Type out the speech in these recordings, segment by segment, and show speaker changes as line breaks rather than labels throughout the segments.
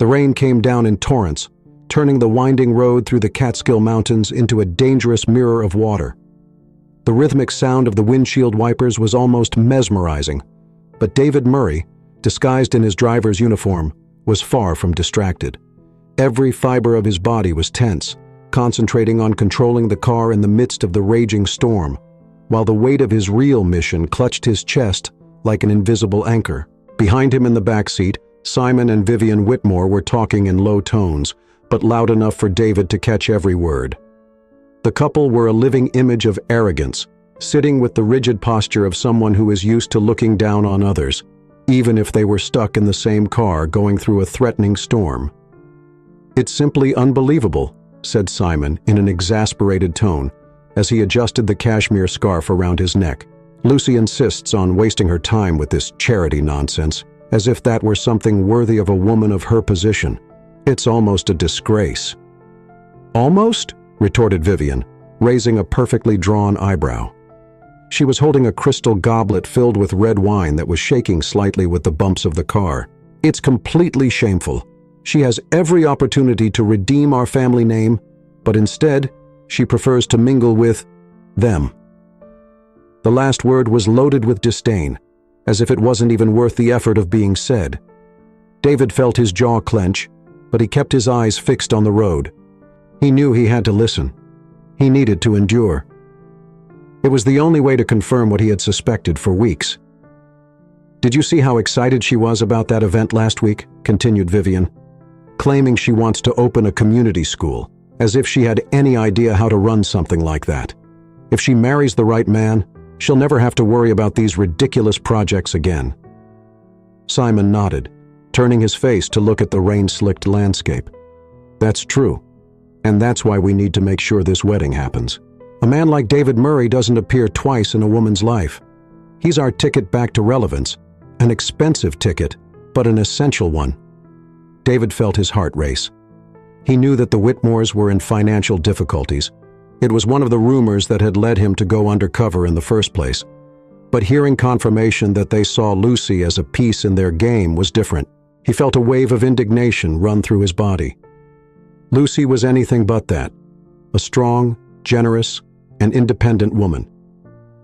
The rain came down in torrents, turning the winding road through the Catskill Mountains into a dangerous mirror of water. The rhythmic sound of the windshield wipers was almost mesmerizing, but David Murray, disguised in his driver's uniform, was far from distracted. Every fiber of his body was tense, concentrating on controlling the car in the midst of the raging storm, while the weight of his real mission clutched his chest like an invisible anchor. Behind him in the back seat, Simon and Vivian Whitmore were talking in low tones, but loud enough for David to catch every word. The couple were a living image of arrogance, sitting with the rigid posture of someone who is used to looking down on others, even if they were stuck in the same car going through a threatening storm. "It's simply unbelievable," said Simon in an exasperated tone, as he adjusted the cashmere scarf around his neck. "Lucy insists on wasting her time with this charity nonsense, as if that were something worthy of a woman of her position. It's almost a disgrace." "Almost?" retorted Vivian, raising a perfectly drawn eyebrow. She was holding a crystal goblet filled with red wine that was shaking slightly with the bumps of the car. "It's completely shameful. She has every opportunity to redeem our family name, but instead, she prefers to mingle with them." The last word was loaded with disdain, as if it wasn't even worth the effort of being said. David felt his jaw clench, but he kept his eyes fixed on the road. He knew he had to listen. He needed to endure. It was the only way to confirm what he had suspected for weeks. "Did you see how excited she was about that event last week?" continued Vivian, claiming she wants to open a community school, as if she had any idea how to run something like that. If she marries the right man, she'll never have to worry about these ridiculous projects again. Simon nodded, turning his face to look at the rain-slicked landscape. "That's true, and that's why we need to make sure this wedding happens. A man like David Murray doesn't appear twice in a woman's life. He's our ticket back to relevance, an expensive ticket, but an essential one." David felt his heart race. He knew that the Whitmores were in financial difficulties. It was one of the rumors that had led him to go undercover in the first place. But hearing confirmation that they saw Lucy as a piece in their game was different. He felt a wave of indignation run through his body. Lucy was anything but that. A strong, generous, and independent woman.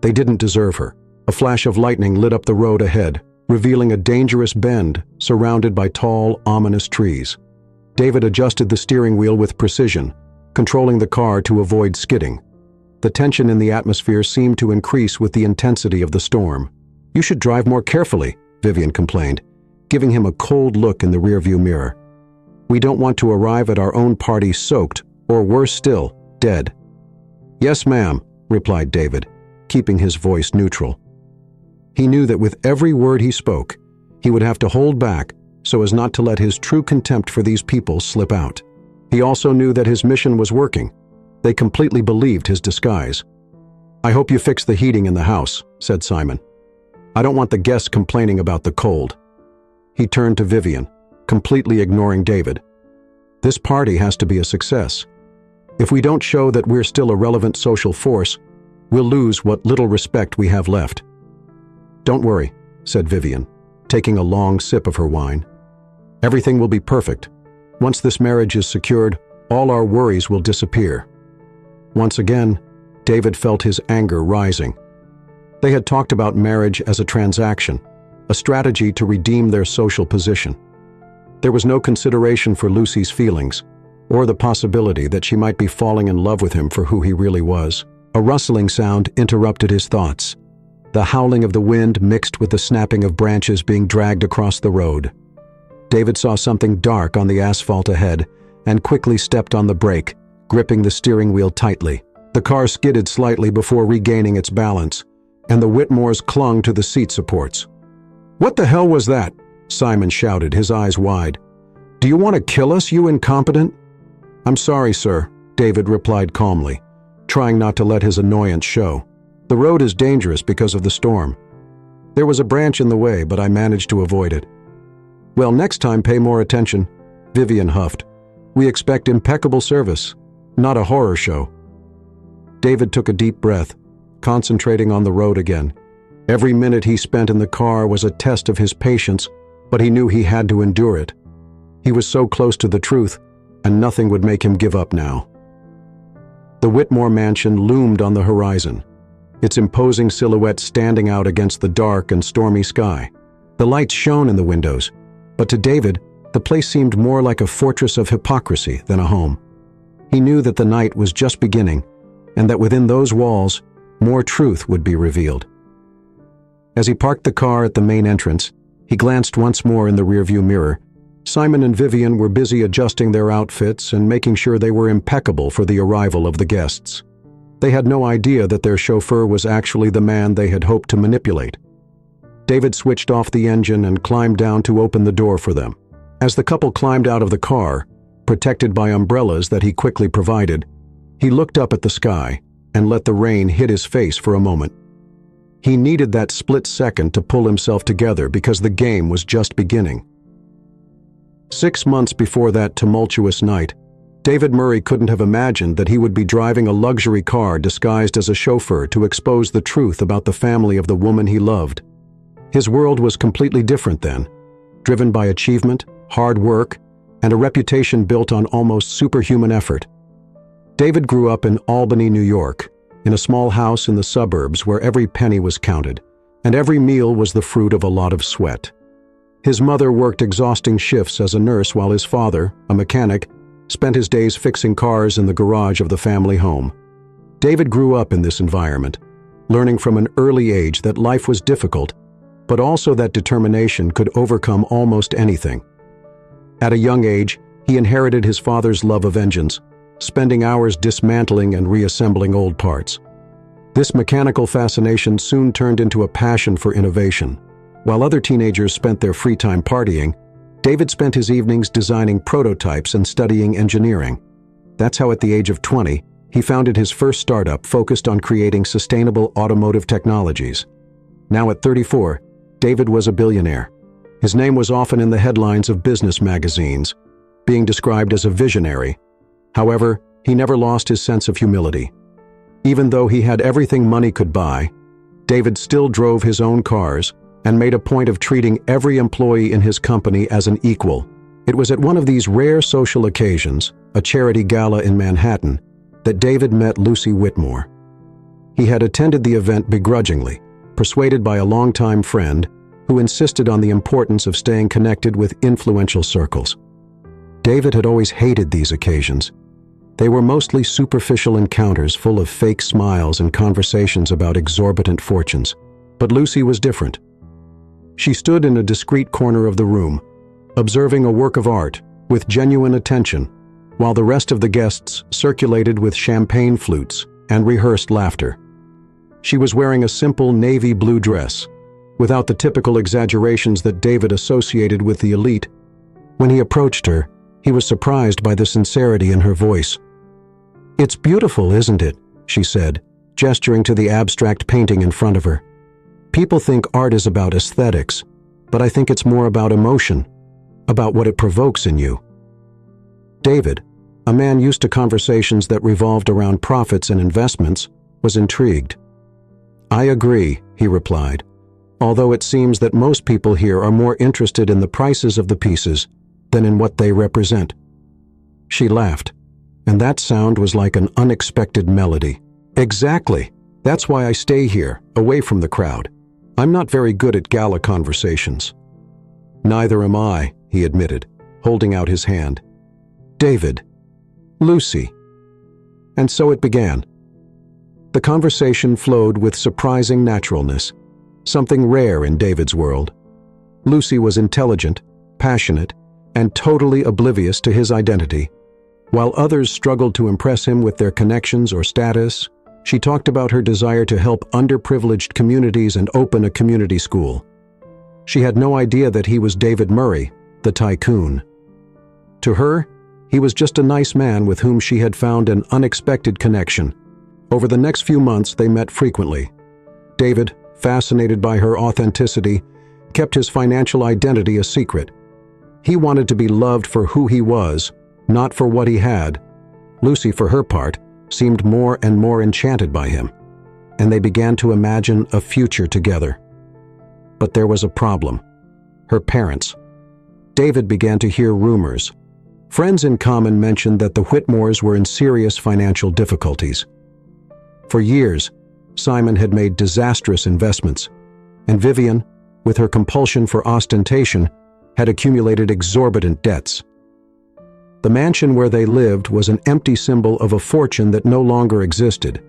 They didn't deserve her. A flash of lightning lit up the road ahead, revealing a dangerous bend surrounded by tall, ominous trees. David adjusted the steering wheel with precision, controlling the car to avoid skidding. The tension in the atmosphere seemed to increase with the intensity of the storm. "You should drive more carefully," Vivian complained, giving him a cold look in the rearview mirror. "We don't want to arrive at our own party soaked, or worse still, dead." "Yes, ma'am," replied David, keeping his voice neutral. He knew that with every word he spoke, he would have to hold back so as not to let his true contempt for these people slip out. He also knew that his mission was working. They completely believed his disguise. "I hope you fix the heating in the house," said Simon. "I don't want the guests complaining about the cold." He turned to Vivian, completely ignoring David. "This party has to be a success. If we don't show that we're still a relevant social force, we'll lose what little respect we have left." "Don't worry," said Vivian, taking a long sip of her wine. "Everything will be perfect. Once this marriage is secured, all our worries will disappear." Once again, David felt his anger rising. They had talked about marriage as a transaction, a strategy to redeem their social position. There was no consideration for Lucy's feelings, or the possibility that she might be falling in love with him for who he really was. A rustling sound interrupted his thoughts. The howling of the wind mixed with the snapping of branches being dragged across the road. David saw something dark on the asphalt ahead and quickly stepped on the brake, gripping the steering wheel tightly. The car skidded slightly before regaining its balance, and the Whitmores clung to the seat supports. "What the hell was that?" Simon shouted, his eyes wide. "Do you want to kill us, you incompetent?" "I'm sorry, sir," David replied calmly, trying not to let his annoyance show. "The road is dangerous because of the storm. There was a branch in the way, but I managed to avoid it." "Well, next time pay more attention," Vivian huffed. "We expect impeccable service, not a horror show." David took a deep breath, concentrating on the road again. Every minute he spent in the car was a test of his patience, but he knew he had to endure it. He was so close to the truth, and nothing would make him give up now. The Whitmore mansion loomed on the horizon, its imposing silhouette standing out against the dark and stormy sky. The lights shone in the windows, but to David, the place seemed more like a fortress of hypocrisy than a home. He knew that the night was just beginning, and that within those walls, more truth would be revealed. As he parked the car at the main entrance, he glanced once more in the rearview mirror. Simon and Vivian were busy adjusting their outfits and making sure they were impeccable for the arrival of the guests. They had no idea that their chauffeur was actually the man they had hoped to manipulate. David switched off the engine and climbed down to open the door for them. As the couple climbed out of the car, protected by umbrellas that he quickly provided, he looked up at the sky and let the rain hit his face for a moment. He needed that split second to pull himself together because the game was just beginning. 6 months before that tumultuous night, David Murray couldn't have imagined that he would be driving a luxury car disguised as a chauffeur to expose the truth about the family of the woman he loved. His world was completely different then, driven by achievement, hard work, and a reputation built on almost superhuman effort. David grew up in Albany, New York, in a small house in the suburbs where every penny was counted, and every meal was the fruit of a lot of sweat. His mother worked exhausting shifts as a nurse while his father, a mechanic, spent his days fixing cars in the garage of the family home. David grew up in this environment, learning from an early age that life was difficult, but also that determination could overcome almost anything. At a young age, he inherited his father's love of engines, spending hours dismantling and reassembling old parts. This mechanical fascination soon turned into a passion for innovation. While other teenagers spent their free time partying, David spent his evenings designing prototypes and studying engineering. That's how at the age of 20, he founded his first startup focused on creating sustainable automotive technologies. Now at 34, David was a billionaire. His name was often in the headlines of business magazines, being described as a visionary. However, he never lost his sense of humility. Even though he had everything money could buy, David still drove his own cars and made a point of treating every employee in his company as an equal. It was at one of these rare social occasions, a charity gala in Manhattan, that David met Lucy Whitmore. He had attended the event begrudgingly, persuaded by a longtime friend who insisted on the importance of staying connected with influential circles. David had always hated these occasions. They were mostly superficial encounters full of fake smiles and conversations about exorbitant fortunes. But Lucy was different. She stood in a discreet corner of the room, observing a work of art with genuine attention, while the rest of the guests circulated with champagne flutes and rehearsed laughter. She was wearing a simple navy blue dress, without the typical exaggerations that David associated with the elite. When he approached her, he was surprised by the sincerity in her voice. "It's beautiful, isn't it?" she said, gesturing to the abstract painting in front of her. "People think art is about aesthetics, but I think it's more about emotion, about what it provokes in you." David, a man used to conversations that revolved around profits and investments, was intrigued. "I agree," he replied, "although it seems that most people here are more interested in the prices of the pieces than in what they represent." She laughed, and that sound was like an unexpected melody. "Exactly. That's why I stay here, away from the crowd. I'm not very good at gala conversations." "Neither am I," he admitted, holding out his hand. "David. Lucy." And so it began. The conversation flowed with surprising naturalness, something rare in David's world. Lucy was intelligent, passionate, and totally oblivious to his identity. While others struggled to impress him with their connections or status, she talked about her desire to help underprivileged communities and open a community school. She had no idea that he was David Murray, the tycoon. To her, he was just a nice man with whom she had found an unexpected connection. Over the next few months, they met frequently. David, fascinated by her authenticity, kept his financial identity a secret. He wanted to be loved for who he was, not for what he had. Lucy, for her part, seemed more and more enchanted by him, and they began to imagine a future together. But there was a problem: her parents. David began to hear rumors. Friends in common mentioned that the Whitmores were in serious financial difficulties. For years, Simon had made disastrous investments, and Vivian, with her compulsion for ostentation, had accumulated exorbitant debts. The mansion where they lived was an empty symbol of a fortune that no longer existed,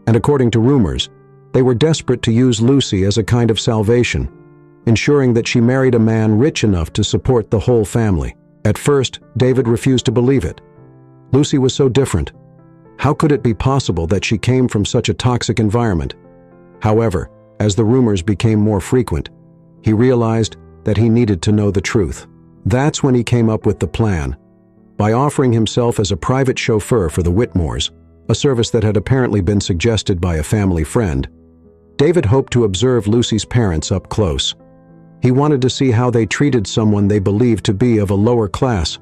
and according to rumors, they were desperate to use Lucy as a kind of salvation, ensuring that she married a man rich enough to support the whole family. At first, David refused to believe it. Lucy was so different. How could it be possible that she came from such a toxic environment? However, as the rumors became more frequent, he realized that he needed to know the truth. That's when he came up with the plan. By offering himself as a private chauffeur for the Whitmores, a service that had apparently been suggested by a family friend, David hoped to observe Lucy's parents up close. He wanted to see how they treated someone they believed to be of a lower class.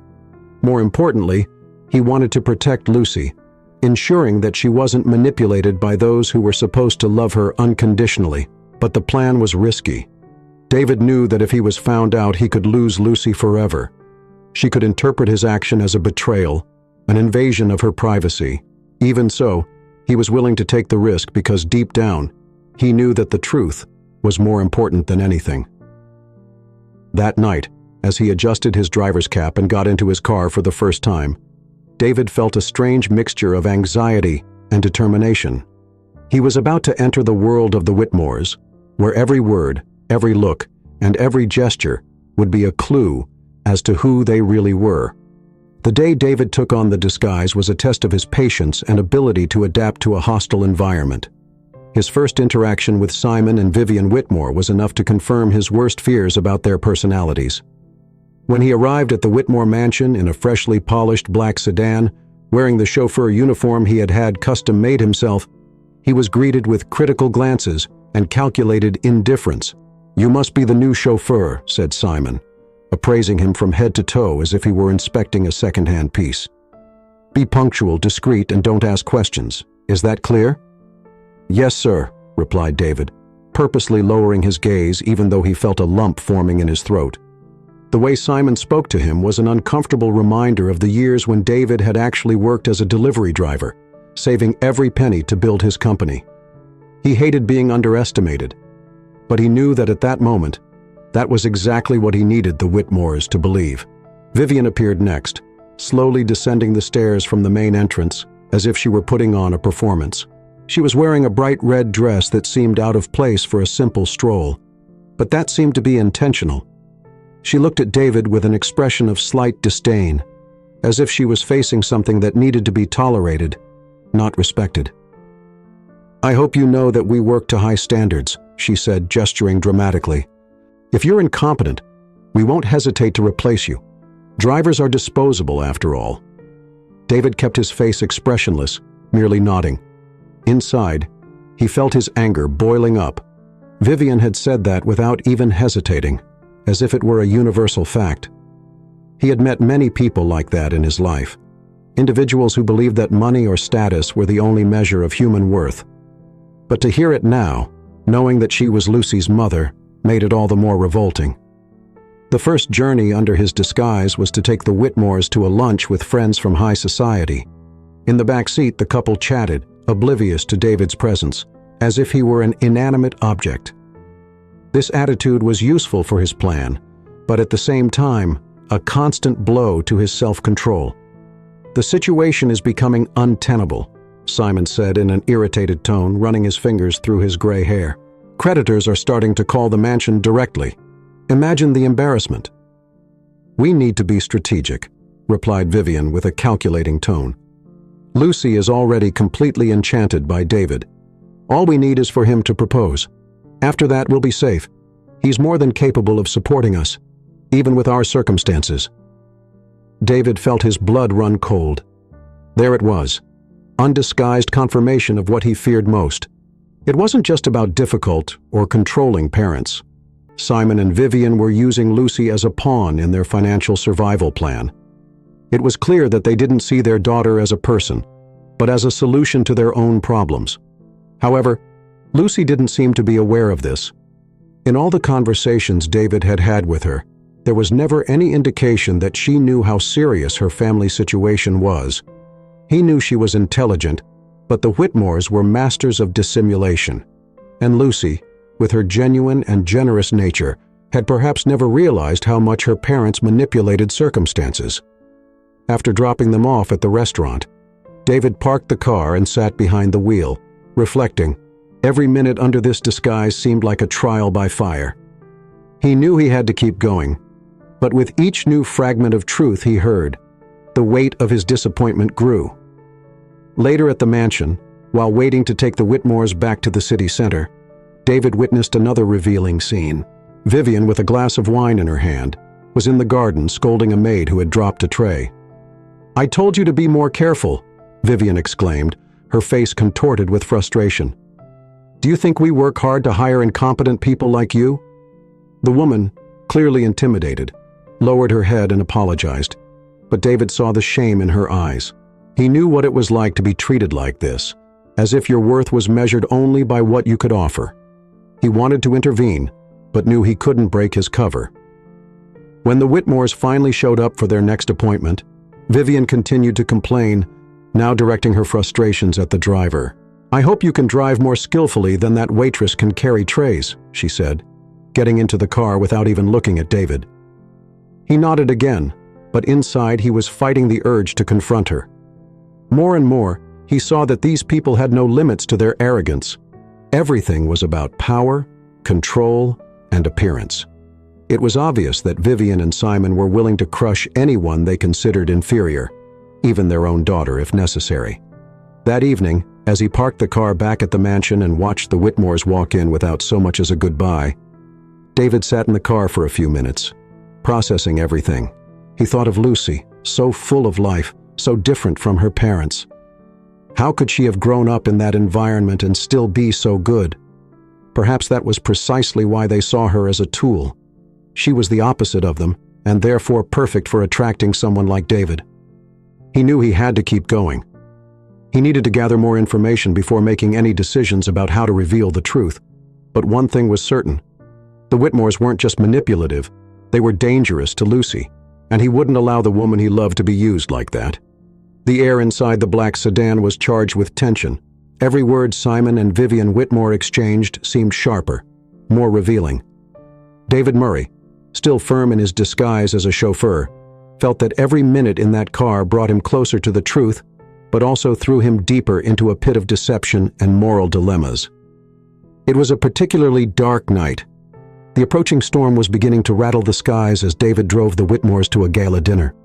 More importantly, he wanted to protect Lucy, ensuring that she wasn't manipulated by those who were supposed to love her unconditionally. But the plan was risky. David knew that if he was found out, he could lose Lucy forever. She could interpret his action as a betrayal, an invasion of her privacy. Even so, he was willing to take the risk because deep down, he knew that the truth was more important than anything. That night, as he adjusted his driver's cap and got into his car for the first time, David felt a strange mixture of anxiety and determination. He was about to enter the world of the Whitmores, where every word, every look, and every gesture would be a clue as to who they really were. The day David took on the disguise was a test of his patience and ability to adapt to a hostile environment. His first interaction with Simon and Vivian Whitmore was enough to confirm his worst fears about their personalities. When he arrived at the Whitmore mansion in a freshly polished black sedan, wearing the chauffeur uniform he had had custom-made himself, he was greeted with critical glances and calculated indifference. "You must be the new chauffeur," said Simon, appraising him from head to toe as if he were inspecting a second-hand piece. "Be punctual, discreet, and don't ask questions. Is that clear?" "Yes, sir," replied David, purposely lowering his gaze even though he felt a lump forming in his throat. The way Simon spoke to him was an uncomfortable reminder of the years when David had actually worked as a delivery driver, saving every penny to build his company. He hated being underestimated, but he knew that at that moment, that was exactly what he needed the Whitmores to believe. Vivian appeared next, slowly descending the stairs from the main entrance, as if she were putting on a performance. She was wearing a bright red dress that seemed out of place for a simple stroll, but that seemed to be intentional. She looked at David with an expression of slight disdain, as if she was facing something that needed to be tolerated, not respected. "I hope you know that we work to high standards," she said, gesturing dramatically. "If you're incompetent, we won't hesitate to replace you. Drivers are disposable, after all." David kept his face expressionless, merely nodding. Inside, he felt his anger boiling up. Vivian had said that without even hesitating, as if it were a universal fact. He had met many people like that in his life, individuals who believed that money or status were the only measure of human worth. But to hear it now, knowing that she was Lucy's mother, made it all the more revolting. The first journey under his disguise was to take the Whitmores to a lunch with friends from high society. In the back seat, the couple chatted, oblivious to David's presence, as if he were an inanimate object. This attitude was useful for his plan, but at the same time, a constant blow to his self-control. "The situation is becoming untenable," Simon said in an irritated tone, running his fingers through his gray hair. "Creditors are starting to call the mansion directly. Imagine the embarrassment." "We need to be strategic," replied Vivian with a calculating tone. "Lucy is already completely enchanted by David. All we need is for him to propose. After that, we'll be safe. He's more than capable of supporting us, even with our circumstances." David felt his blood run cold. There it was, undisguised confirmation of what he feared most. It wasn't just about difficult or controlling parents. Simon and Vivian were using Lucy as a pawn in their financial survival plan. It was clear that they didn't see their daughter as a person, but as a solution to their own problems. However, Lucy didn't seem to be aware of this. In all the conversations David had had with her, there was never any indication that she knew how serious her family situation was. He knew she was intelligent, but the Whitmores were masters of dissimulation. And Lucy, with her genuine and generous nature, had perhaps never realized how much her parents manipulated circumstances. After dropping them off at the restaurant, David parked the car and sat behind the wheel, reflecting. Every minute under this disguise seemed like a trial by fire. He knew he had to keep going, but with each new fragment of truth he heard, the weight of his disappointment grew. Later at the mansion, while waiting to take the Whitmores back to the city center, David witnessed another revealing scene. Vivian, with a glass of wine in her hand, was in the garden scolding a maid who had dropped a tray. "I told you to be more careful," Vivian exclaimed, her face contorted with frustration. "Do you think we work hard to hire incompetent people like you?" The woman, clearly intimidated, lowered her head and apologized, but David saw the shame in her eyes. He knew what it was like to be treated like this, as if your worth was measured only by what you could offer. He wanted to intervene, but knew he couldn't break his cover. When the Whitmores finally showed up for their next appointment, Vivian continued to complain, now directing her frustrations at the driver. "I hope you can drive more skillfully than that waitress can carry trays," she said, getting into the car without even looking at David. He nodded again, but inside he was fighting the urge to confront her. More and more, he saw that these people had no limits to their arrogance. Everything was about power, control, and appearance. It was obvious that Vivian and Simon were willing to crush anyone they considered inferior, even their own daughter if necessary. That evening, as he parked the car back at the mansion and watched the Whitmores walk in without so much as a goodbye, David sat in the car for a few minutes, processing everything. He thought of Lucy, so full of life, so different from her parents. How could she have grown up in that environment and still be so good? Perhaps that was precisely why they saw her as a tool. She was the opposite of them, and therefore perfect for attracting someone like David. He knew he had to keep going. He needed to gather more information before making any decisions about how to reveal the truth. But one thing was certain. The Whitmores weren't just manipulative, they were dangerous to Lucy, and he wouldn't allow the woman he loved to be used like that. The air inside the black sedan was charged with tension. Every word Simon and Vivian Whitmore exchanged seemed sharper, more revealing. David Murray, still firm in his disguise as a chauffeur, felt that every minute in that car brought him closer to the truth, but also threw him deeper into a pit of deception and moral dilemmas. It was a particularly dark night. The approaching storm was beginning to rattle the skies as David drove the Whitmores to a gala dinner.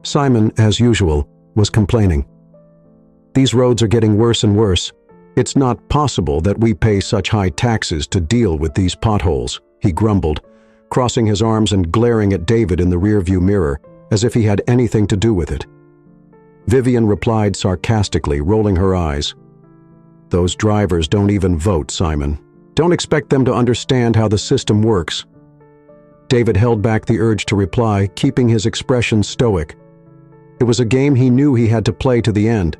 Simon, as usual, was complaining. "These roads are getting worse and worse. It's not possible that we pay such high taxes to deal with these potholes," he grumbled, crossing his arms and glaring at David in the rearview mirror, as if he had anything to do with it. Vivian replied sarcastically, rolling her eyes. "Those drivers don't even vote, Simon. Don't expect them to understand how the system works." David held back the urge to reply, keeping his expression stoic. It was a game he knew he had to play to the end.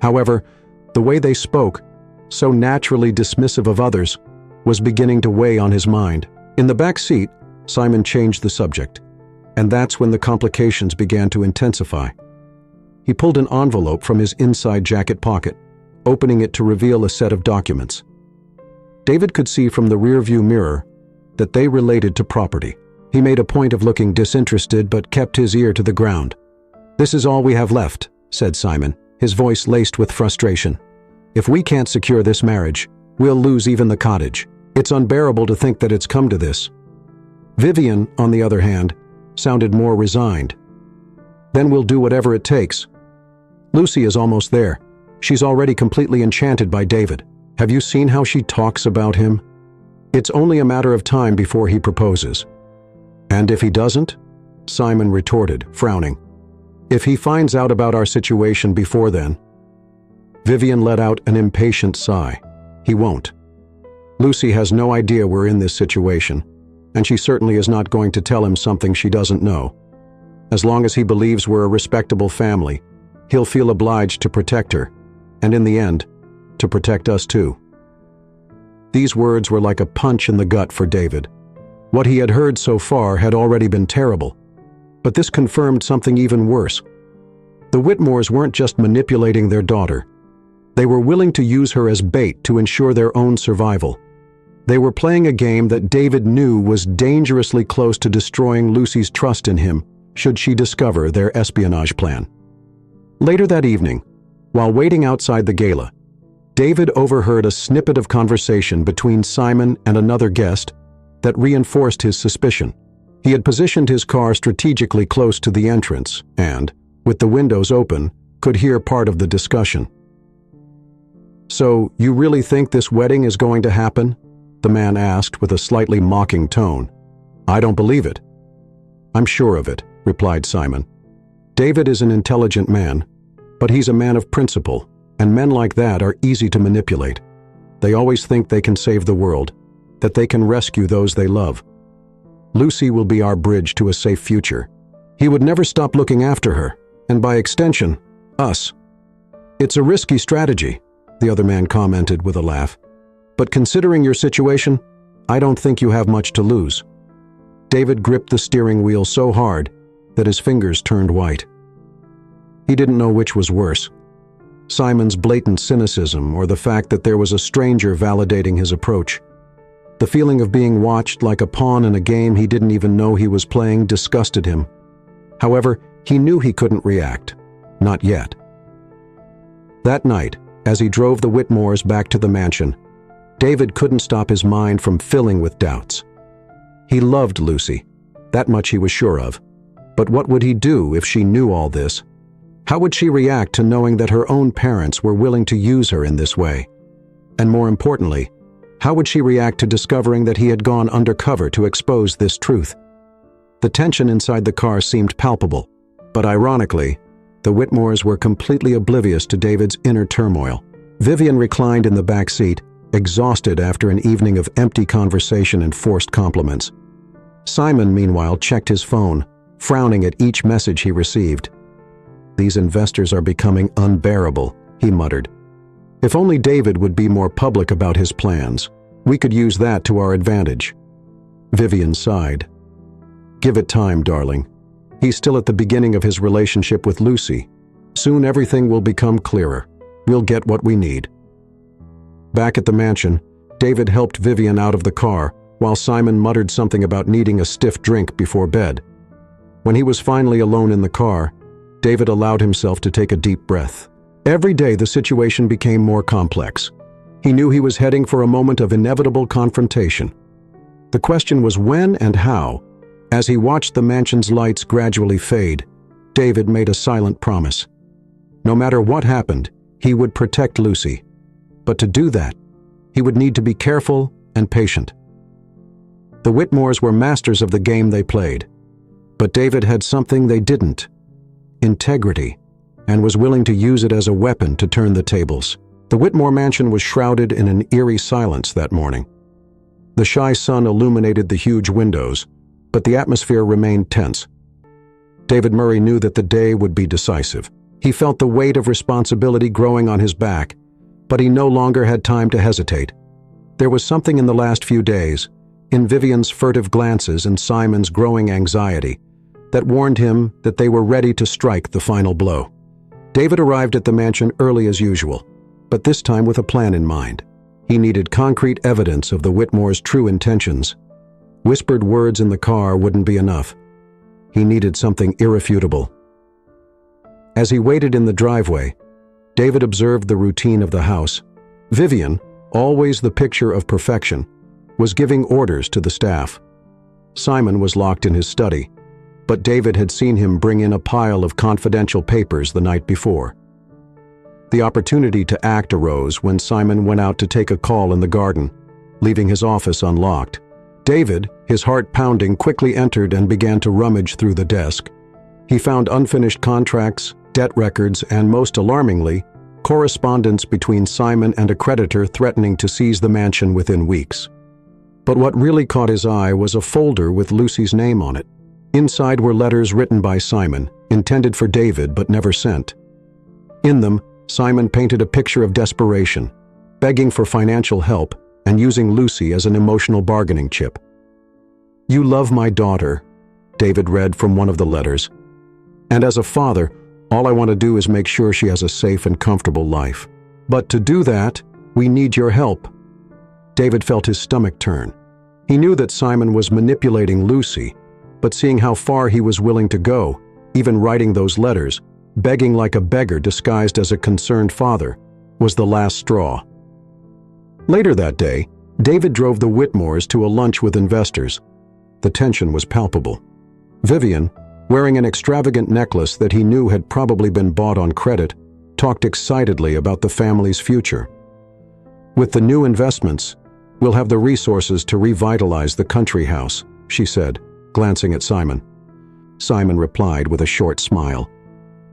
However, the way they spoke, so naturally dismissive of others, was beginning to weigh on his mind. In the back seat, Simon changed the subject, and that's when the complications began to intensify. He pulled an envelope from his inside jacket pocket, opening it to reveal a set of documents. David could see from the rearview mirror that they related to property. He made a point of looking disinterested but kept his ear to the ground. "This is all we have left," said Simon, his voice laced with frustration. "If we can't secure this marriage, we'll lose even the cottage. It's unbearable to think that it's come to this." Vivian, on the other hand, sounded more resigned. "Then we'll do whatever it takes. Lucy is almost there. She's already completely enchanted by David. Have you seen how she talks about him? It's only a matter of time before he proposes." "And if he doesn't?" Simon retorted, frowning. "If he finds out about our situation before then?" Vivian let out an impatient sigh. "He won't. Lucy has no idea we're in this situation, and she certainly is not going to tell him something she doesn't know. As long as he believes we're a respectable family, he'll feel obliged to protect her, and in the end, to protect us too." These words were like a punch in the gut for David. What he had heard so far had already been terrible, but this confirmed something even worse. The Whitmores weren't just manipulating their daughter. They were willing to use her as bait to ensure their own survival. They were playing a game that David knew was dangerously close to destroying Lucy's trust in him should she discover their espionage plan. Later that evening, while waiting outside the gala, David overheard a snippet of conversation between Simon and another guest that reinforced his suspicion. He had positioned his car strategically close to the entrance and, with the windows open, could hear part of the discussion. "So, you really think this wedding is going to happen?" the man asked with a slightly mocking tone. "I don't believe it." "I'm sure of it," replied Simon. "David is an intelligent man, but he's a man of principle, and men like that are easy to manipulate. They always think they can save the world, that they can rescue those they love. Lucy will be our bridge to a safe future. He would never stop looking after her, and by extension, us." "It's a risky strategy," the other man commented with a laugh. "But considering your situation, I don't think you have much to lose." David gripped the steering wheel so hard that his fingers turned white. He didn't know which was worse, Simon's blatant cynicism or the fact that there was a stranger validating his approach. The feeling of being watched like a pawn in a game he didn't even know he was playing disgusted him. However, he knew he couldn't react. Not yet. That night, as he drove the Whitmores back to the mansion, David couldn't stop his mind from filling with doubts. He loved Lucy. That much he was sure of. But what would he do if she knew all this? How would she react to knowing that her own parents were willing to use her in this way? And more importantly, how would she react to discovering that he had gone undercover to expose this truth? The tension inside the car seemed palpable, but ironically, the Whitmores were completely oblivious to David's inner turmoil. Vivian reclined in the back seat, exhausted after an evening of empty conversation and forced compliments. Simon, meanwhile, checked his phone, frowning at each message he received. "These investors are becoming unbearable," he muttered. "If only David would be more public about his plans. We could use that to our advantage." Vivian sighed. "Give it time, darling. He's still at the beginning of his relationship with Lucy. Soon everything will become clearer. We'll get what we need." Back at the mansion, David helped Vivian out of the car, while Simon muttered something about needing a stiff drink before bed. When he was finally alone in the car, David allowed himself to take a deep breath. Every day the situation became more complex. He knew he was heading for a moment of inevitable confrontation. The question was when and how. As he watched the mansion's lights gradually fade, David made a silent promise. No matter what happened, he would protect Lucy. But to do that, he would need to be careful and patient. The Whitmores were masters of the game they played. But David had something they didn't: integrity, and was willing to use it as a weapon to turn the tables. The Whitmore mansion was shrouded in an eerie silence that morning. The shy sun illuminated the huge windows, but the atmosphere remained tense. David Murray knew that the day would be decisive. He felt the weight of responsibility growing on his back, but he no longer had time to hesitate. There was something in the last few days, in Vivian's furtive glances and Simon's growing anxiety, that warned him that they were ready to strike the final blow. David arrived at the mansion early as usual, but this time with a plan in mind. He needed concrete evidence of the Whitmores' true intentions. Whispered words in the car wouldn't be enough. He needed something irrefutable. As he waited in the driveway, David observed the routine of the house. Vivian, always the picture of perfection, was giving orders to the staff. Simon was locked in his study, but David had seen him bring in a pile of confidential papers the night before. The opportunity to act arose when Simon went out to take a call in the garden, leaving his office unlocked. David, his heart pounding, quickly entered and began to rummage through the desk. He found unfinished contracts, debt records, and most alarmingly, correspondence between Simon and a creditor threatening to seize the mansion within weeks. But what really caught his eye was a folder with Lucy's name on it. Inside were letters written by Simon, intended for David but never sent. In them, Simon painted a picture of desperation, begging for financial help and using Lucy as an emotional bargaining chip. "You love my daughter," David read from one of the letters. "And as a father, all I want to do is make sure she has a safe and comfortable life. But to do that, we need your help." David felt his stomach turn. He knew that Simon was manipulating Lucy, but seeing how far he was willing to go, even writing those letters, begging like a beggar disguised as a concerned father, was the last straw. Later that day, David drove the Whitmores to a lunch with investors. The tension was palpable. Vivian, wearing an extravagant necklace that he knew had probably been bought on credit, talked excitedly about the family's future. "With the new investments, we'll have the resources to revitalize the country house," she said, glancing at Simon. Simon replied with a short smile,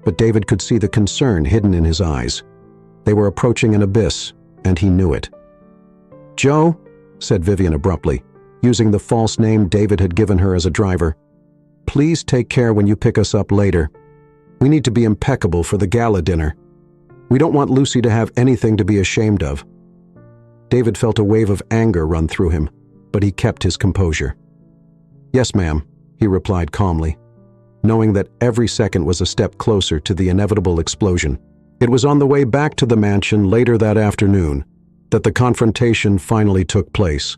but David could see the concern hidden in his eyes. They were approaching an abyss, and he knew it. "Joe," said Vivian abruptly, using the false name David had given her as a driver, "please take care when you pick us up later. We need to be impeccable for the gala dinner. We don't want Lucy to have anything to be ashamed of." David felt a wave of anger run through him, but he kept his composure. "Yes, ma'am," he replied calmly, knowing that every second was a step closer to the inevitable explosion. It was on the way back to the mansion later that afternoon that the confrontation finally took place.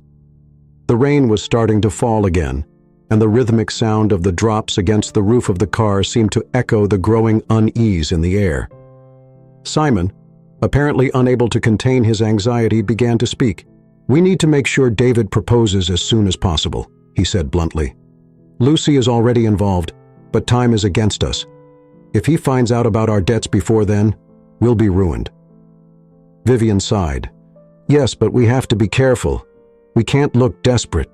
The rain was starting to fall again, and the rhythmic sound of the drops against the roof of the car seemed to echo the growing unease in the air. Simon, apparently unable to contain his anxiety, began to speak. "We need to make sure David proposes as soon as possible," he said bluntly. "Lucy is already involved, but time is against us. If he finds out about our debts before then, we'll be ruined." Vivian sighed. "Yes, but we have to be careful. We can't look desperate."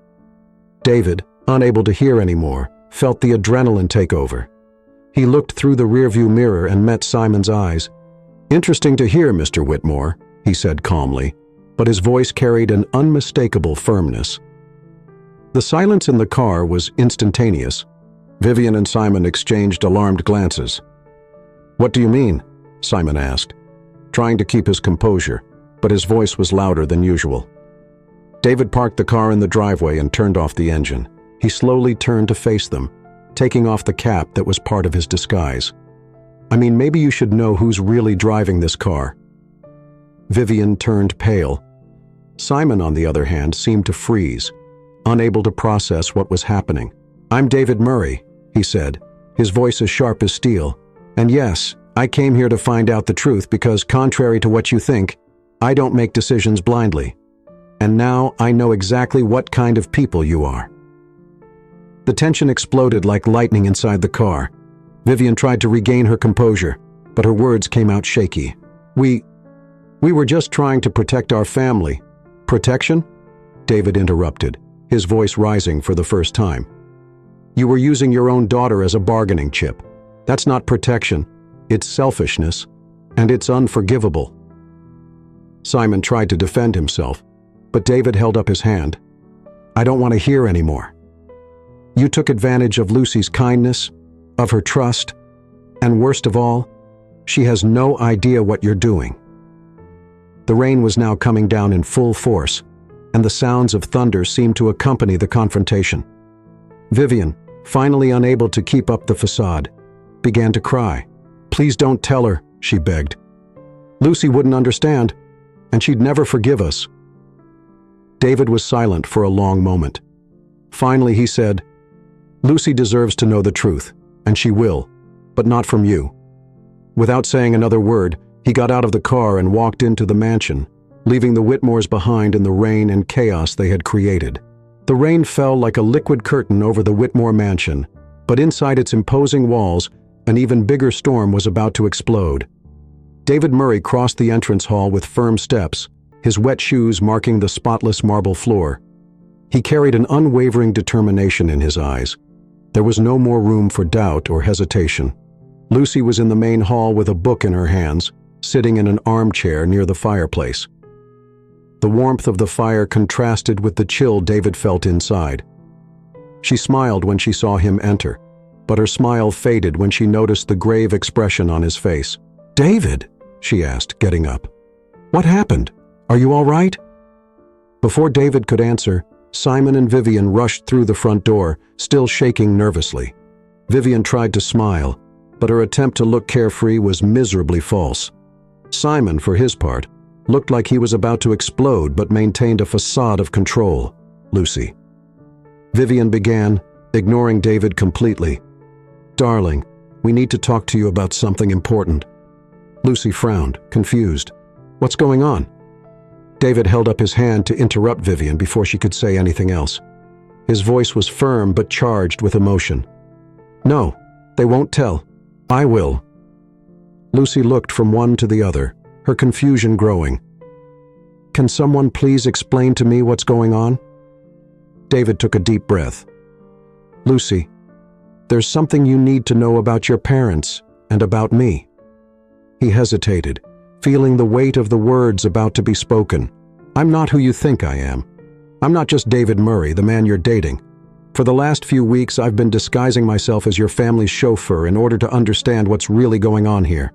David, unable to hear anymore, felt the adrenaline take over. He looked through the rearview mirror and met Simon's eyes. "Interesting to hear, Mr. Whitmore," he said calmly, but his voice carried an unmistakable firmness. The silence in the car was instantaneous. Vivian and Simon exchanged alarmed glances. "What do you mean?" Simon asked, trying to keep his composure, but his voice was louder than usual. David parked the car in the driveway and turned off the engine. He slowly turned to face them, taking off the cap that was part of his disguise. "I mean, maybe you should know who's really driving this car." Vivian turned pale. Simon, on the other hand, seemed to freeze, unable to process what was happening. "I'm David Murray," he said, his voice as sharp as steel. "And yes, I came here to find out the truth because, contrary to what you think, I don't make decisions blindly. And now I know exactly what kind of people you are." The tension exploded like lightning inside the car. Vivian tried to regain her composure, but her words came out shaky. We were just trying to protect our family." "Protection?" David interrupted, his voice rising for the first time. "You were using your own daughter as a bargaining chip. That's not protection. It's selfishness, and it's unforgivable." Simon tried to defend himself, but David held up his hand. "I don't want to hear anymore. You took advantage of Lucy's kindness, of her trust, and worst of all, she has no idea what you're doing." The rain was now coming down in full force, and the sounds of thunder seemed to accompany the confrontation. Vivian, finally unable to keep up the facade, began to cry. "Please don't tell her," she begged. "Lucy wouldn't understand, and she'd never forgive us." David was silent for a long moment. Finally he said, "Lucy deserves to know the truth, and she will, but not from you." Without saying another word, he got out of the car and walked into the mansion, leaving the Whitmores behind in the rain and chaos they had created. The rain fell like a liquid curtain over the Whitmore mansion, but inside its imposing walls, an even bigger storm was about to explode. David Murray crossed the entrance hall with firm steps, his wet shoes marking the spotless marble floor. He carried an unwavering determination in his eyes. There was no more room for doubt or hesitation. Lucy was in the main hall with a book in her hands, sitting in an armchair near the fireplace. The warmth of the fire contrasted with the chill David felt inside. She smiled when she saw him enter, but her smile faded when she noticed the grave expression on his face. "David," she asked, getting up. "What happened? Are you all right?" Before David could answer, Simon and Vivian rushed through the front door, still shaking nervously. Vivian tried to smile, but her attempt to look carefree was miserably false. Simon, for his part, looked like he was about to explode but maintained a facade of control. "Lucy." Vivian began, ignoring David completely. "Darling, we need to talk to you about something important." Lucy frowned, confused. "What's going on?" David held up his hand to interrupt Vivian before she could say anything else. His voice was firm but charged with emotion. "No, they won't tell. I will." Lucy looked from one to the other, her confusion growing. "Can someone please explain to me what's going on?" David took a deep breath. "Lucy, there's something you need to know about your parents and about me." He hesitated, feeling the weight of the words about to be spoken. "I'm not who you think I am. I'm not just David Murray, the man you're dating. For the last few weeks, I've been disguising myself as your family's chauffeur in order to understand what's really going on here."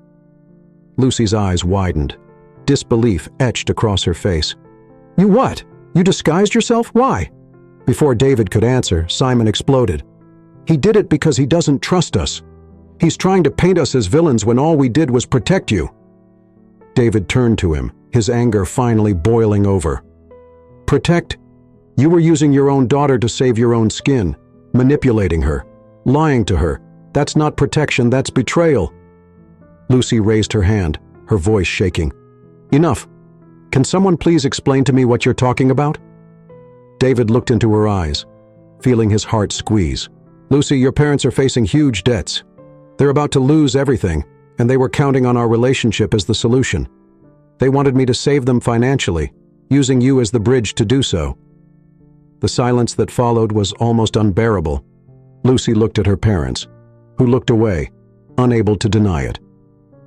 Lucy's eyes widened. Disbelief etched across her face. "You what? You disguised yourself? Why?" Before David could answer, Simon exploded. "He did it because he doesn't trust us. He's trying to paint us as villains when all we did was protect you." David turned to him, his anger finally boiling over. "Protect? You were using your own daughter to save your own skin, manipulating her, lying to her. That's not protection, that's betrayal." Lucy raised her hand, her voice shaking. "Enough. Can someone please explain to me what you're talking about?" David looked into her eyes, feeling his heart squeeze. "Lucy, your parents are facing huge debts. They're about to lose everything, and they were counting on our relationship as the solution. They wanted me to save them financially, using you as the bridge to do so." The silence that followed was almost unbearable. Lucy looked at her parents, who looked away, unable to deny it.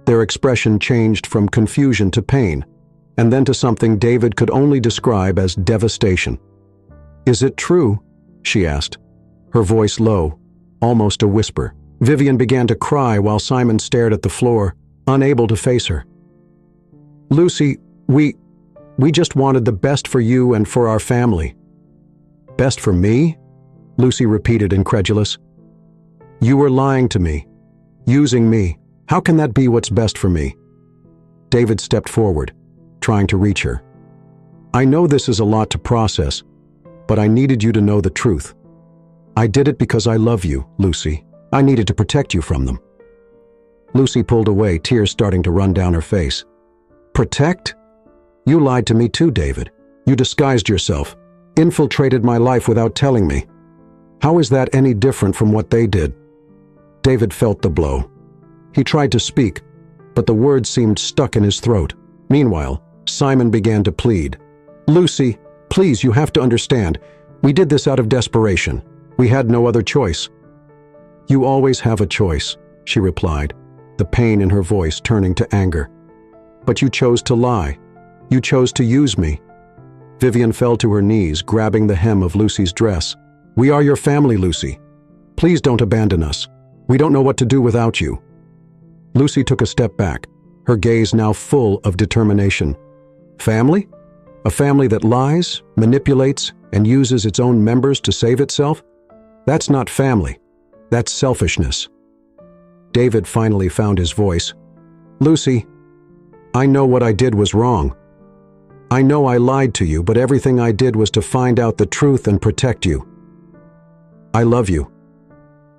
Their expression changed from confusion to pain, and then to something David could only describe as devastation. "Is it true?" she asked, her voice low, almost a whisper. Vivian began to cry while Simon stared at the floor, unable to face her. "Lucy, we just wanted the best for you and for our family." "Best for me?" Lucy repeated, incredulous. "You were lying to me, using me. How can that be what's best for me?" David stepped forward, trying to reach her. "I know this is a lot to process, but I needed you to know the truth. I did it because I love you, Lucy. I needed to protect you from them." Lucy pulled away, tears starting to run down her face. "Protect? You lied to me too, David. You disguised yourself, infiltrated my life without telling me. How is that any different from what they did?" David felt the blow. He tried to speak, but the words seemed stuck in his throat. Meanwhile, Simon began to plead. "Lucy, please, you have to understand. We did this out of desperation. We had no other choice." "You always have a choice," she replied, the pain in her voice turning to anger. "But you chose to lie. You chose to use me." Vivian fell to her knees, grabbing the hem of Lucy's dress. "We are your family, Lucy. Please don't abandon us. We don't know what to do without you." Lucy took a step back, her gaze now full of determination. "Family? A family that lies, manipulates, and uses its own members to save itself? That's not family. That's selfishness." David finally found his voice. "Lucy, I know what I did was wrong. I know I lied to you, but everything I did was to find out the truth and protect you. I love you,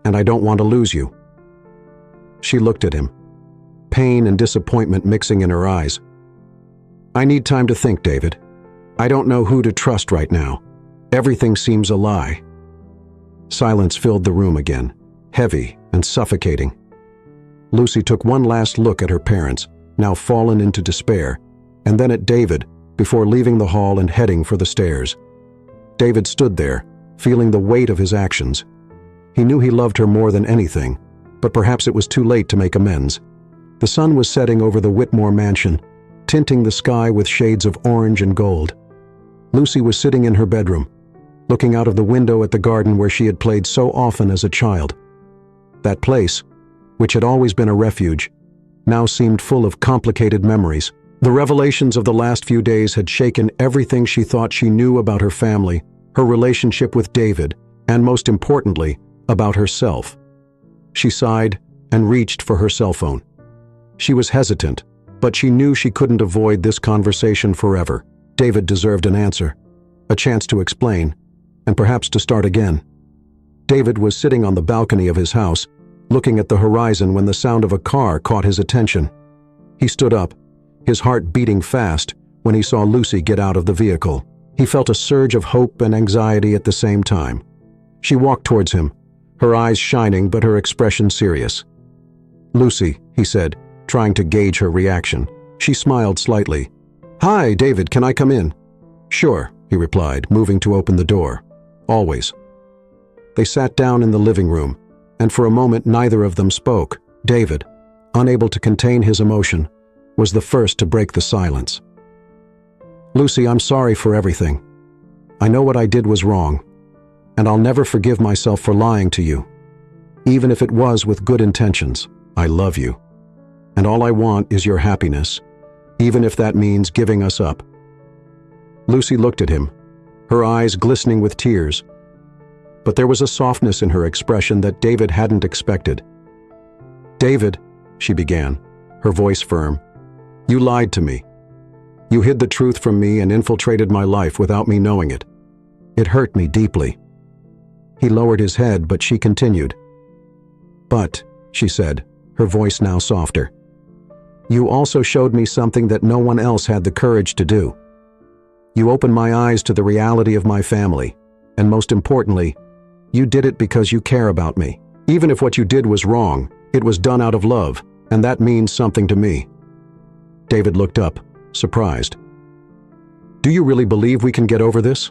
and I don't want to lose you." She looked at him, pain and disappointment mixing in her eyes. "I need time to think, David. I don't know who to trust right now. Everything seems a lie." Silence filled the room again, heavy and suffocating. Lucy took one last look at her parents, now fallen into despair, and then at David, before leaving the hall and heading for the stairs. David stood there, feeling the weight of his actions. He knew he loved her more than anything, but perhaps it was too late to make amends. The sun was setting over the Whitmore mansion, tinting the sky with shades of orange and gold. Lucy was sitting in her bedroom, looking out of the window at the garden where she had played so often as a child. That place, which had always been a refuge, now seemed full of complicated memories. The revelations of the last few days had shaken everything she thought she knew about her family, her relationship with David, and most importantly, about herself. She sighed and reached for her cell phone. She was hesitant, but she knew she couldn't avoid this conversation forever. David deserved an answer, a chance to explain, and perhaps to start again. David was sitting on the balcony of his house, looking at the horizon when the sound of a car caught his attention. He stood up, his heart beating fast when he saw Lucy get out of the vehicle. He felt a surge of hope and anxiety at the same time. She walked towards him, her eyes shining but her expression serious. "Lucy," he said, trying to gauge her reaction. She smiled slightly. "Hi, David, can I come in?" "Sure," he replied, moving to open the door. "Always." They sat down in the living room, and for a moment neither of them spoke. David, unable to contain his emotion, was the first to break the silence. "Lucy, I'm sorry for everything. I know what I did was wrong, and I'll never forgive myself for lying to you. Even if it was with good intentions, I love you. And all I want is your happiness, even if that means giving us up." Lucy looked at him, her eyes glistening with tears. But there was a softness in her expression that David hadn't expected. "David," she began, her voice firm, "you lied to me. You hid the truth from me and infiltrated my life without me knowing it. It hurt me deeply." He lowered his head, but she continued. "But," she said, her voice now softer, "you also showed me something that no one else had the courage to do. You opened my eyes to the reality of my family, and most importantly, you did it because you care about me. Even if what you did was wrong, it was done out of love, and that means something to me." David looked up, surprised. "Do you really believe we can get over this?"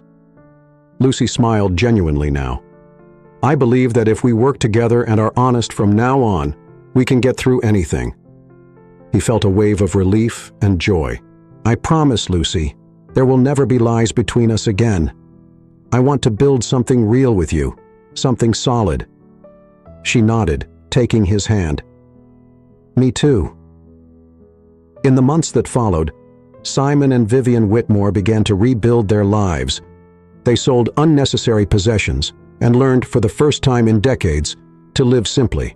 Lucy smiled genuinely now. "I believe that if we work together and are honest from now on, we can get through anything." He felt a wave of relief and joy. "I promise, Lucy, there will never be lies between us again. I want to build something real with you, something solid." She nodded, taking his hand. "Me too." In the months that followed, Simon and Vivian Whitmore began to rebuild their lives. They sold unnecessary possessions and learned for the first time in decades to live simply.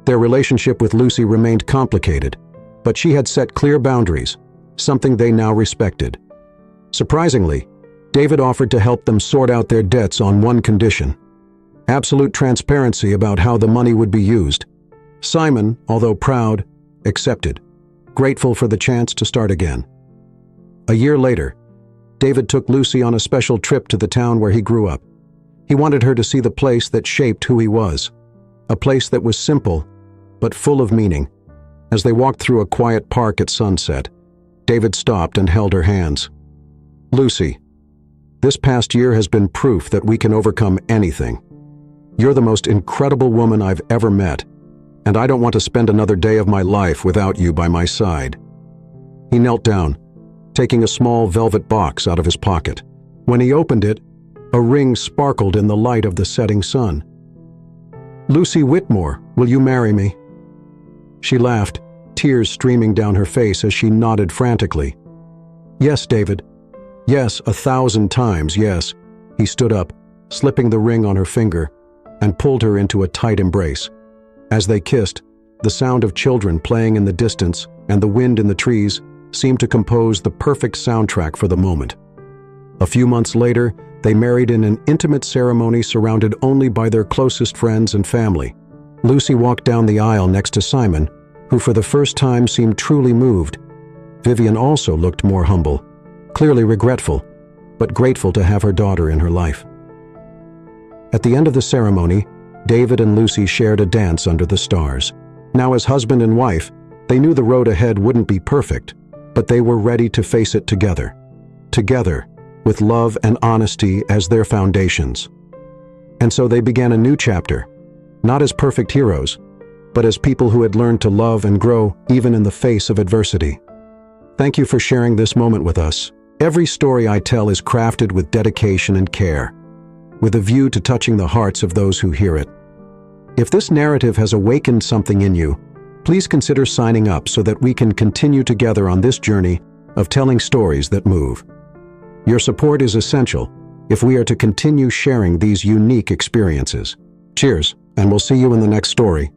Their relationship with Lucy remained complicated, but she had set clear boundaries, something they now respected. Surprisingly, David offered to help them sort out their debts on one condition: absolute transparency about how the money would be used. Simon, although proud, accepted, grateful for the chance to start again. A year later, David took Lucy on a special trip to the town where he grew up. He wanted her to see the place that shaped who he was, a place that was simple but full of meaning. As they walked through a quiet park at sunset, David stopped and held her hands. "Lucy, this past year has been proof that we can overcome anything. You're the most incredible woman I've ever met, and I don't want to spend another day of my life without you by my side." He knelt down, taking a small velvet box out of his pocket. When he opened it, a ring sparkled in the light of the setting sun. "Lucy Whitmore, will you marry me?" She laughed, tears streaming down her face as she nodded frantically. "Yes, David. Yes, 1,000 times yes." He stood up, slipping the ring on her finger, and pulled her into a tight embrace. As they kissed, the sound of children playing in the distance and the wind in the trees seemed to compose the perfect soundtrack for the moment. A few months later, they married in an intimate ceremony surrounded only by their closest friends and family. Lucy walked down the aisle next to Simon, who for the first time seemed truly moved. Vivian also looked more humble, clearly regretful, but grateful to have her daughter in her life. At the end of the ceremony, David and Lucy shared a dance under the stars. Now as husband and wife, they knew the road ahead wouldn't be perfect, but they were ready to face it together. Together, with love and honesty as their foundations. And so they began a new chapter, not as perfect heroes, but as people who had learned to love and grow even in the face of adversity. Thank you for sharing this moment with us. Every story I tell is crafted with dedication and care, with a view to touching the hearts of those who hear it. If this narrative has awakened something in you, please consider signing up so that we can continue together on this journey of telling stories that move. Your support is essential, if we are to continue sharing these unique experiences. Cheers, and we'll see you in the next story.